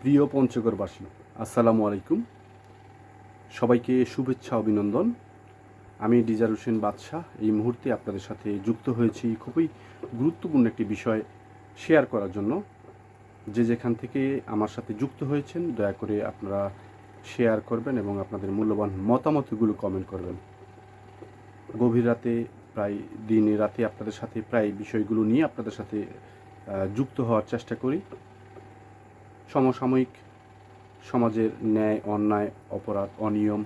প্রিয় পঞ্চগড়বাসী, আসসালামু আলাইকুম। সবাইকে শুভেচ্ছা অভিনন্দন। আমি ডিজার হোসেন বাদশাহ এই মুহূর্তে আপনাদের সাথে যুক্ত হয়েছি খুবই গুরুত্বপূর্ণ একটি বিষয় শেয়ার করার জন্য। যে যেখান থেকে আমার সাথে যুক্ত হয়েছেন দয়া করে আপনারা শেয়ার করবেন এবং আপনাদের মূল্যবান মতামতগুলো কমেন্ট করবেন। গভীর রাতে প্রায় দিনে রাতে আপনাদের সাথে প্রায় বিষয়গুলো নিয়ে আপনাদের সাথে যুক্ত হওয়ার চেষ্টা করি। সমসাময়িক সমাজের ন্যায় অন্যায় অপরাধ অনিয়ম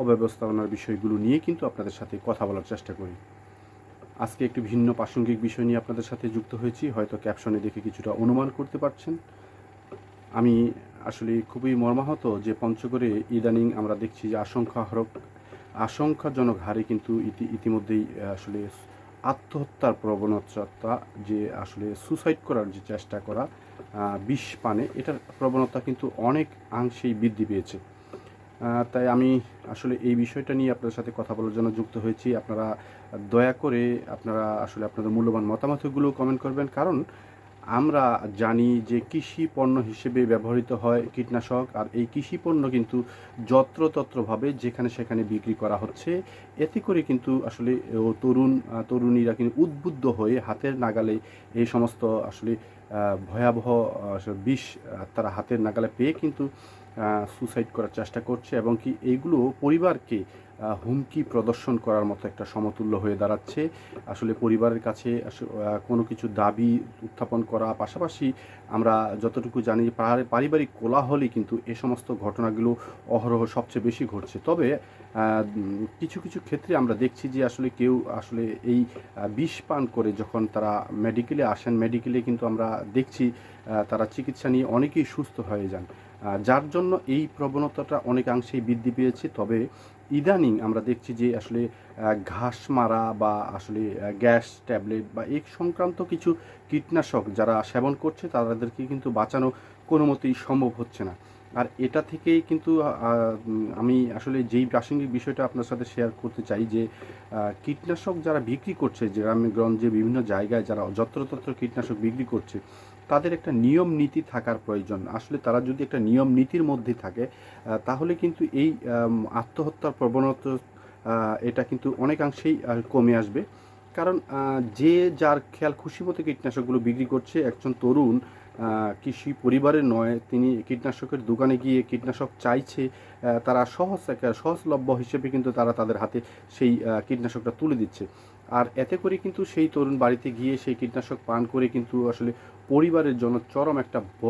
অব্যবস্থাপনার বিষয়গুলো নিয়ে কিন্তু আপনাদের সাথে কথা বলার চেষ্টা করি। আজকে একটি ভিন্ন প্রাসঙ্গিক বিষয় নিয়ে আপনাদের সাথে যুক্ত হয়েছি। হয়তো ক্যাপশনে দেখে কিছুটা অনুমান করতে পারছেন। আমি আসলে খুবই মর্মাহত যে পঞ্চগড়ে ইদানিং আমরা দেখছি যে আশঙ্কাজনক হারে কিন্তু ইতিমধ্যেই আসলে আত্মহত্যার প্রবণতা, যে আসলে সুসাইড করার যে চেষ্টা করা, বিষ পানে, এটার প্রবণতা কিন্তু অনেক অংশেই বৃদ্ধি পেয়েছে। তাই আমি আসলে এই বিষয়টা নিয়ে আপনাদের সাথে কথা বলার জন্য যুক্ত হয়েছি। আপনারা দয়া করে আসলে আপনাদের মূল্যবান মতামতগুলো কমেন্ট করবেন, কারণ আমরা জানি যে কৃষি পণ্য হিসেবে ব্যবহৃত হয় কীটনাশক, আর এই কৃষি পণ্য কিন্তু যত্রতত্রভাবে যেখানে সেখানে বিক্রি করা হচ্ছে। এতে করে কিন্তু আসলে তরুণীরা কিন্তু উদ্বুদ্ধ হয়ে হাতের নাগালে এই সমস্ত আসলে ভয়াবহ বিষ তারা হাতের নাগালে পেয়ে কিন্তু সুসাইড করার চেষ্টা করছে, এবং কি এইগুলো পরিবারকে হুমকি প্রদর্শন করার মতো একটা সমতুল্য হয়ে দাঁড়াচ্ছে। আসলে পরিবারের কাছে কোনো কিছু দাবি উত্থাপন করা, পাশাপাশি আমরা যতটুকু জানি পারিবারিক কোলাহলই কিন্তু এ সমস্ত ঘটনাগুলো অহরহ সবচেয়ে বেশি ঘটছে। তবে কিছু কিছু ক্ষেত্রে আমরা দেখছি যে আসলে কেউ আসলে এই বিষ পান করে যখন তারা মেডিকেলে আসেন, মেডিকেলে কিন্তু আমরা দেখছি তারা চিকিৎসা নিয়ে অনেকেই সুস্থ হয়ে যান, যার জন্য এই প্রবণতাটা অনেকাংশেই বৃদ্ধি পেয়েছে। তবে ইদানিং আমরা দেখছি যে আসলে ঘাস মারা বা আসলে গ্যাস ট্যাবলেট বা এই সংক্রান্ত কিছু কীটনাশক যারা সেবন করছে তাদেরকে কিন্তু বাঁচানো কোনো মতেই সম্ভব হচ্ছে না। আর এটা থেকেই কিন্তু আমি আসলে যেই প্রাসঙ্গিক বিষয়টা আপনার সাথে শেয়ার করতে চাই যে কীটনাশক যারা বিক্রি করছে, গ্রামে-গঞ্জে বিভিন্ন জায়গায় যারা যত্রতত্র কীটনাশক বিক্রি করছে, তাদের একটা নিয়ম নীতি থাকার প্রয়োজন। আসলে তারা যদি একটা নিয়ম নীতির মধ্যে থাকে তাহলে কিন্তু এই আত্মহত্যার প্রবণতা এটা কিন্তু অনেকাংশেই কমে আসবে। কারণ যে যার খেয়াল খুশি মতো কীটনাশকগুলো বিক্রি করছে, একজন তরুণ কৃষি পরিবারের নয়, তিনি কীটনাশকের দোকানে গিয়ে কীটনাশক চাইছে, তারা সহজলভ্য হিসেবে কিন্তু তারা তাদের হাতে সেই কীটনাশকটা তুলে দিচ্ছে। আর এতে করে কিন্তু সেই তরুণ বাড়িতে গিয়ে সেই কীটনাশক পান করে কিন্তু আসলে পরিবারের জন্য চরম একটা